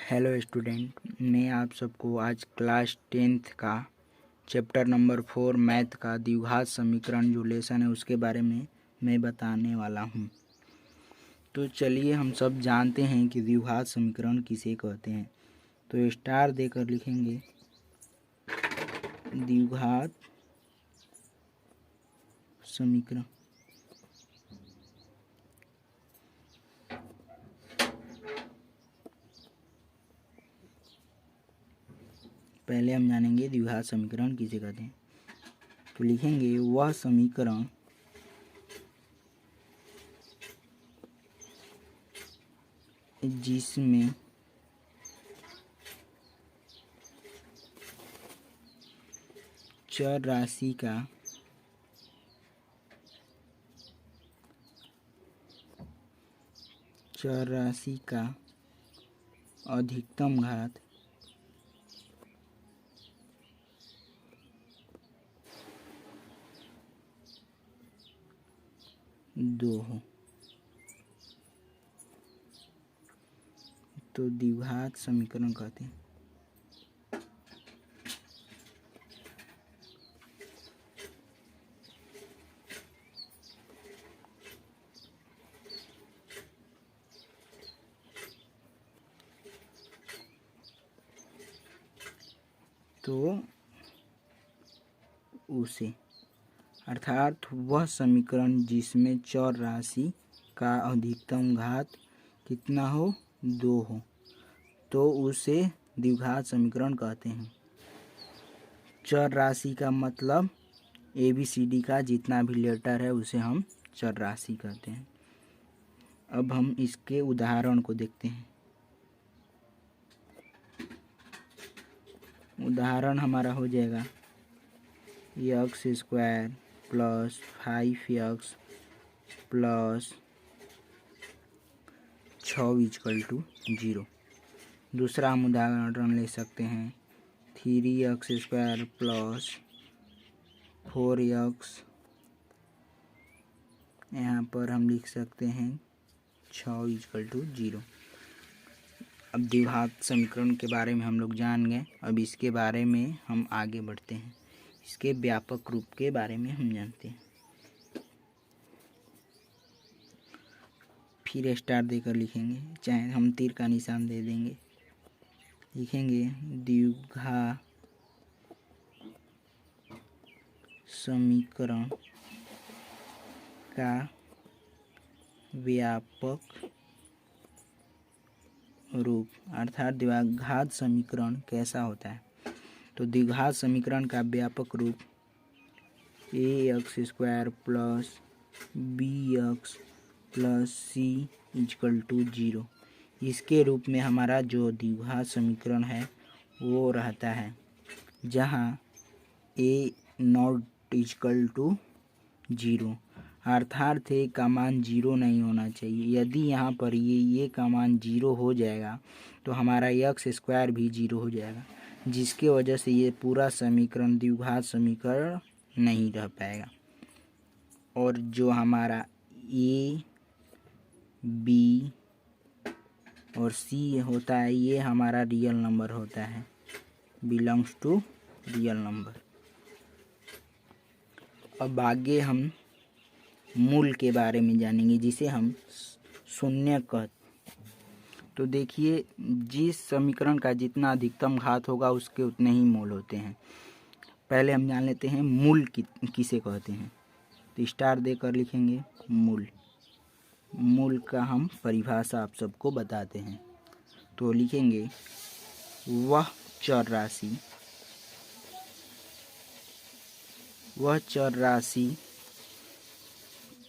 Hello student, मैं आप सबको आज क्लास 10th का चैप्टर नंबर 4 मैथ का द्विघात समीकरण जो लेसन है उसके बारे में मैं बताने वाला हूँ। तो चलिए हम सब जानते हैं कि द्विघात समीकरण किसे कहते हैं। तो स्टार देकर लिखेंगे द्विघात समीकरण। पहले हम जानेंगे द्विघात समीकरण किसे कहते हैं। तो लिखेंगे वह समीकरण जिसमें चर राशि का अधिकतम घात 2 हो तो द्विघात समीकरण कहते हैं। तो उसे अर्थात वह समीकरण जिसमें चर राशि का अधिकतम घात कितना हो 2 हो तो उसे द्विघात समीकरण कहते हैं। चर राशि का मतलब ABCD का जितना भी लेटर है उसे हम चर राशि कहते हैं। अब हम इसके उदाहरण को देखते हैं। उदाहरण हमारा हो जाएगा x² प्लस 5x प्लस 6 = 0। दूसरा हम उदाहरण ले सकते हैं 3x² प्लस 4x, यहाँ पर हम लिख सकते हैं 6 = 0। अब द्विघात समीकरण के बारे में हम लोग जान गए। अब इसके बारे में हम आगे बढ़ते हैं। इसके व्यापक रूप के बारे में हम जानते हैं। फिर स्टार देकर लिखेंगे, चाहे हम तीर का निशान दे देंगे। लिखेंगे द्विघात समीकरण का व्यापक रूप अर्थात द्विघात समीकरण कैसा होता है। तो द्विघात समीकरण का व्यापक रूप ax² plus bx plus c = 0। इसके रूप में हमारा जो द्विघात समीकरण है वो रहता है, जहाँ a ≠ 0 अर्थात a का मान 0 नहीं होना चाहिए। यदि यहाँ पर ये का मान 0 हो जाएगा तो हमारा x² भी 0 हो जाएगा, जिसके वजह से ये पूरा समीकरण द्विघात समीकरण नहीं रह पाएगा। और जो हमारा a, b और c होता है ये हमारा रियल नंबर होता है, बिलोंग्स टू रियल नंबर। अब आगे हम मूल के बारे में जानेंगे, जिसे हम शून्य कहते। तो देखिए, जिस समीकरण का जितना अधिकतम घात होगा उसके उतने ही मूल होते हैं। पहले हम जान लेते हैं मूल किसे कहते हैं। तो स्टार देकर लिखेंगे मूल। मूल का हम परिभाषा आप सबको बताते हैं। तो लिखेंगे वह चर राशि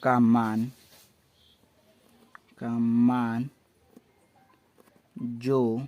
का मान जो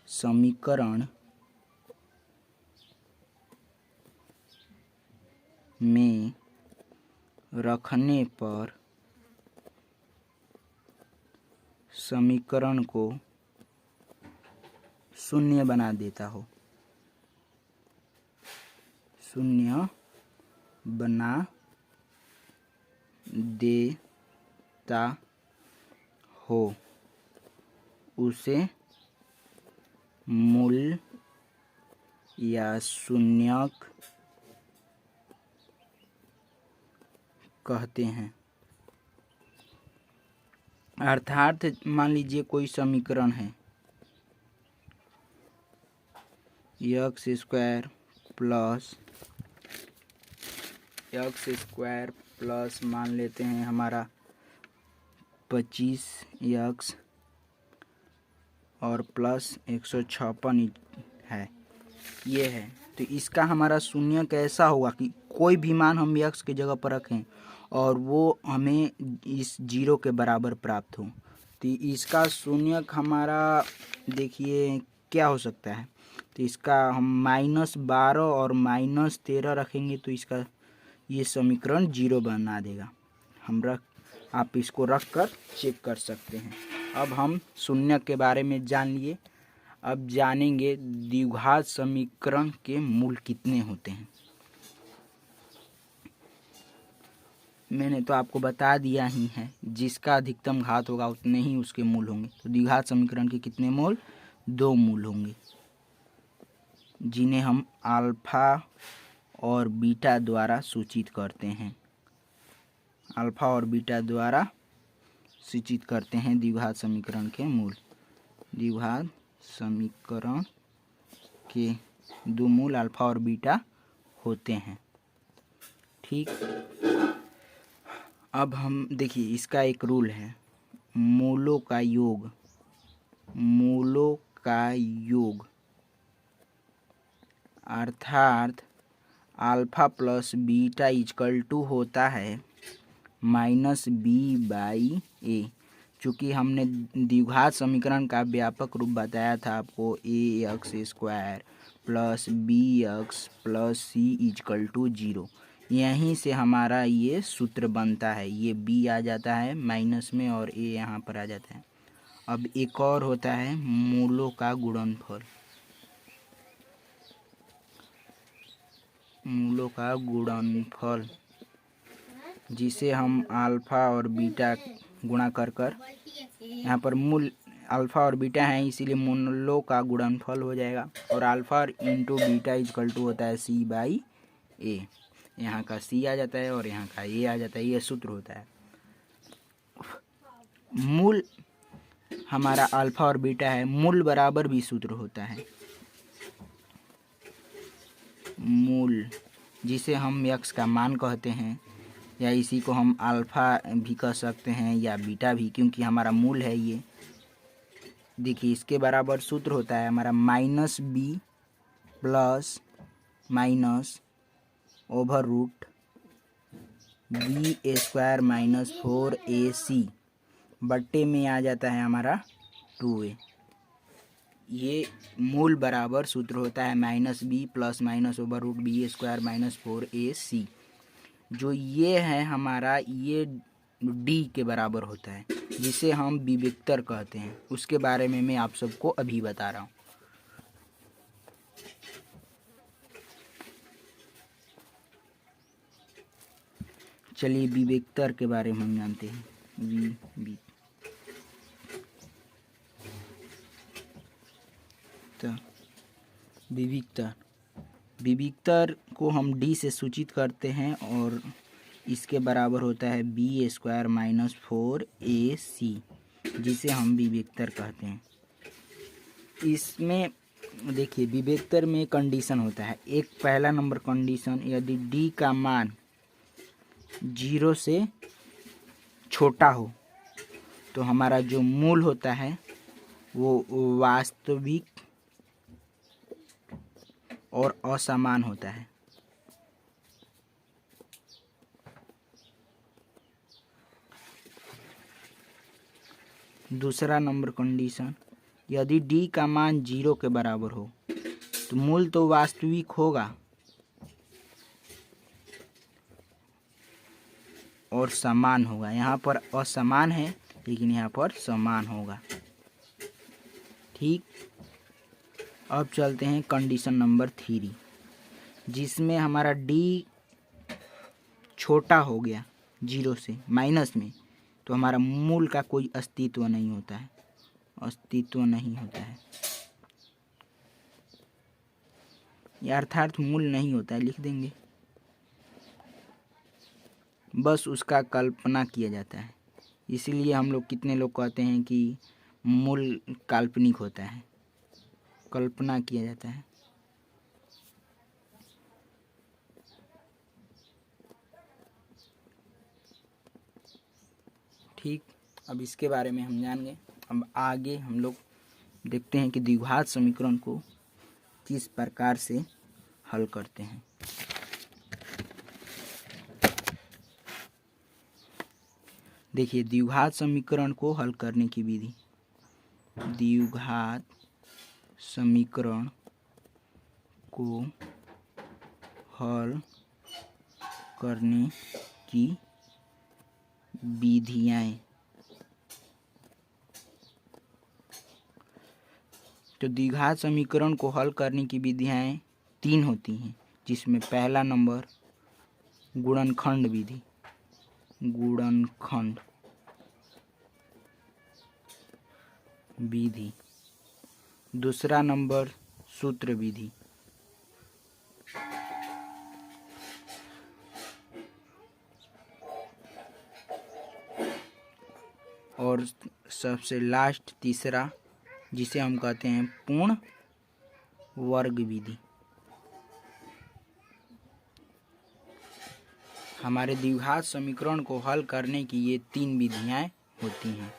समीकरण में रखने पर समीकरण को शून्य बना देता हो। शून्य बना देता हो उसे मूल या शून्यक कहते हैं। अर्थात मान लीजिए कोई समीकरण है एक्स स्क्वायर प्लस मान लेते हैं हमारा 25x और प्लस 156 है, ये है। तो इसका हमारा शून्य कैसा होगा कि कोई भी मान हम x की जगह पर रखें और वो हमें इस 0 के बराबर प्राप्त हो। तो इसका शून्यक हमारा देखिए क्या हो सकता है। तो इसका हम -12 और -13 रखेंगे तो इसका ये समीकरण 0 बना देगा। आप इसको रख कर चेक कर सकते हैं। अब हम शून्यक के बारे में जान लिए, अब जानेंगे द्विघात समीकरण के मूल कितने होते हैं। मैंने तो आपको बता दिया ही है, जिसका अधिकतम घात होगा उतने ही उसके मूल होंगे। तो द्विघात समीकरण के कितने मूल? 2 मूल होंगे, जिन्हें हम अल्फा और बीटा द्वारा सूचित करते हैं। अल्फा और बीटा द्वारा सूचित करते हैं द्विघात समीकरण के मूल। द्विघात समीकरण के 2 मूल अल्फा और बीटा होते हैं। ठीक, अब हम देखिए इसका एक रूल है, मूलों का योग अर्थात alpha plus beta equal to होता है -b/a। चूँकि हमने द्विघात समीकरण का व्यापक रूप बताया था आपको, ax² plus bx plus c equal to 0। यहीं से हमारा ये सूत्र बनता है। ये b आ जाता है माइनस में और a यहाँ पर आ जाता है। अब एक और होता है मूलों का गुणनफल, जिसे हम अल्फा और बीटा गुणा कर यहाँ पर मूल अल्फा और बीटा है इसीलिए मूलों का गुणनफल हो जाएगा। और alpha into beta equal to होता है c/a। यहाँ का c आ जाता है और यहाँ का a आ जाता है। ये सूत्र होता है। मूल हमारा अल्फा और बीटा है, मूल बराबर भी सूत्र होता है। मूल जिसे हम x का मान कहते हैं, या इसी को हम अल्फा भी कह सकते हैं या बीटा भी, क्योंकि हमारा मूल है ये। देखिए इसके बराबर सूत्र होता है हमारा -b plus minus over root b² - 4ac बट्टे में आ जाता है हमारा 2a। ये मूल बराबर सूत्र होता है -b plus minus over root b² - 4ac। जो ये है हमारा, ये d के बराबर होता है, जिसे हम विविक्तर कहते हैं। उसके बारे में मैं आप सबको अभी बता रहा हूँ। चलिए विविक्तर के बारे में हम जानते हैं। विविक्तर को हम d से सूचित करते हैं और इसके बराबर होता है b² - 4ac, जिसे हम विविक्तर कहते हैं। इसमें देखिए विविक्तर में कंडीशन होता है। एक पहला नंबर कंडीशन, यदि d का मान 0 से छोटा हो तो हमारा जो मूल होता है वो वास्तविक और असमान होता है। दूसरा नंबर कंडीशन, यदि d का मान 0 के बराबर हो तो मूल तो वास्तविक होगा और समान होगा। यहाँ पर असमान है लेकिन यहाँ पर समान होगा। ठीक, अब चलते हैं कंडीशन नंबर 3, जिसमें हमारा d छोटा हो गया 0 से माइनस में, तो हमारा मूल का कोई अस्तित्व नहीं होता है। अस्तित्व नहीं होता है, या अर्थात मूल नहीं होता है लिख देंगे, बस उसका कल्पना किया जाता है। इसीलिए हम लोग कितने लोग कहते हैं कि मूल काल्पनिक होता है, कल्पना किया जाता है। ठीक, अब इसके बारे में हम जान गए। अब आगे हम लोग देखते हैं कि द्विघात समीकरण को किस प्रकार से हल करते हैं। देखिए, द्विघात समीकरण को हल करने की विधि। द्विघात समीकरण को हल करने की विधियाँ। तो द्विघात समीकरण को हल करने की विधियाँ 3 होती हैं, जिसमें पहला नंबर गुणनखंड विधि, गुणनखंड विधि, दूसरा नंबर सूत्र विधि, और सबसे लास्ट तीसरा, जिसे हम कहते हैं पूर्ण वर्ग विधि। हमारे द्विघात समीकरण को हल करने की ये 3 विधियाँ होती हैं।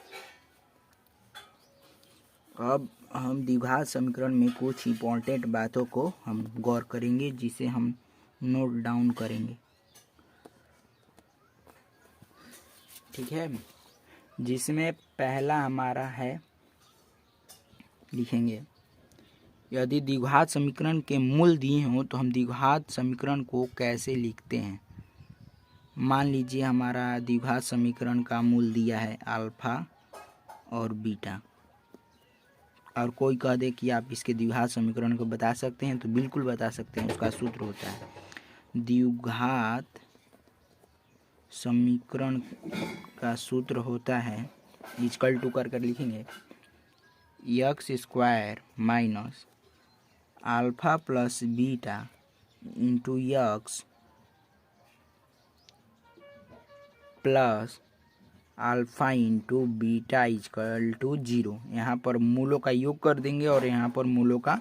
अब हम द्विघात समीकरण में कुछ इम्पोर्टेंट बातों को हम गौर करेंगे, जिसे हम नोट डाउन करेंगे। ठीक है, जिसमें पहला हमारा है, लिखेंगे, यदि द्विघात समीकरण के मूल दिए हों तो हम द्विघात समीकरण को कैसे लिखते हैं। मान लीजिए हमारा द्विघात समीकरण का मूल दिया है अल्फा और बीटा, और कोई कह दे कि आप इसके द्विघात समीकरण को बता सकते हैं, तो बिल्कुल बता सकते हैं। उसका सूत्र होता है, द्विघात समीकरण का सूत्र होता है, इक्वल टू कर लिखेंगे, x square minus alpha plus beta into x plus alpha into beta equal to 0। यहाँ पर मूलों का योग कर देंगे और यहाँ पर मूलों का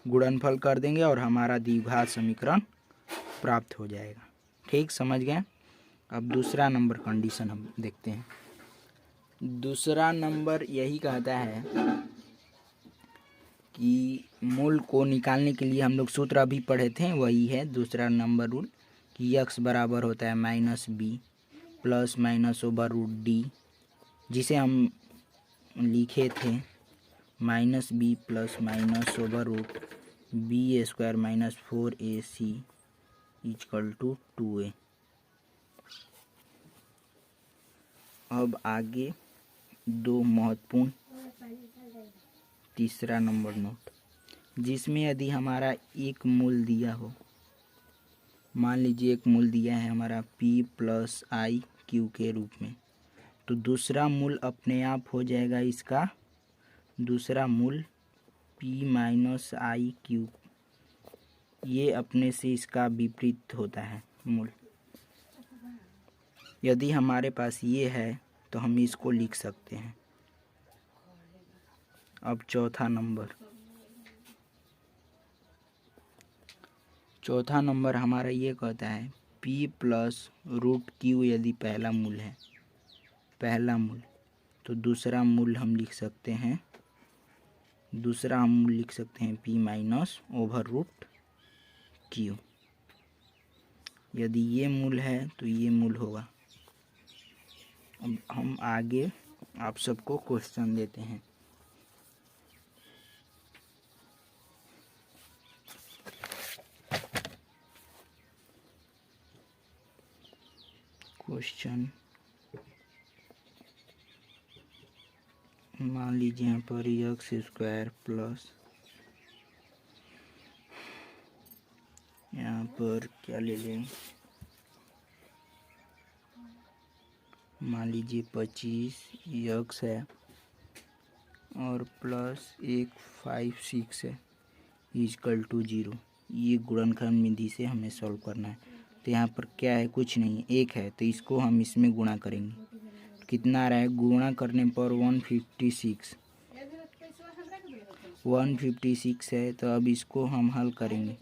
गुणनफल कर देंगे और हमारा द्विघात समीकरण प्राप्त हो जाएगा। ठीक, समझ गए। अब दूसरा नंबर कंडीशन हम देखते हैं। दूसरा नंबर यही कहता है कि मूल को निकालने के लिए हम लोग सूत्र अभी पढ़े थे, वही है दूसरा नंबर रूल, कि x बराबर होता है minus b plus minus over root d, जिसे हम लिखे थे minus b plus minus over root b square minus 4ac equal to 2a। अब आगे दो महत्वपूर्ण तीसरा नंबर नोट, जिसमें यदि हमारा एक मूल दिया हो, मान लीजिए एक मूल दिया है हमारा p प्लस आई क्यू के रूप में, तो दूसरा मूल अपने आप हो जाएगा इसका दूसरा मूल p माइनस आई क्यू। ये अपने से इसका विपरीत होता है मूल। यदि हमारे पास ये है तो हम इसको लिख सकते हैं। अब चौथा नंबर हमारा ये कहता है p प्लस रूट क्यू यदि पहला मूल है, तो दूसरा मूल हम लिख सकते हैं p minus over root q. यदि ये मूल है तो ये मूल होगा। अब हम आगे आप सबको क्वेश्चन देते हैं। क्वेश्चन, मान लीजिए यहाँ पर एक्स स्क्वायर प्लस, यहाँ पर क्या ले लें, मान लीजिए 25 एक्स है और प्लस एक 5 6 है इजकल टू 0। ये गुणनखंड विधि से हमें सॉल्व करना है। तो यहाँ पर क्या है, कुछ नहीं है, एक है, तो इसको हम इसमें गुणा करेंगे। कितना आ रहा है, गुणा करने पर 156 है। तो अब इसको हम हल करेंगे।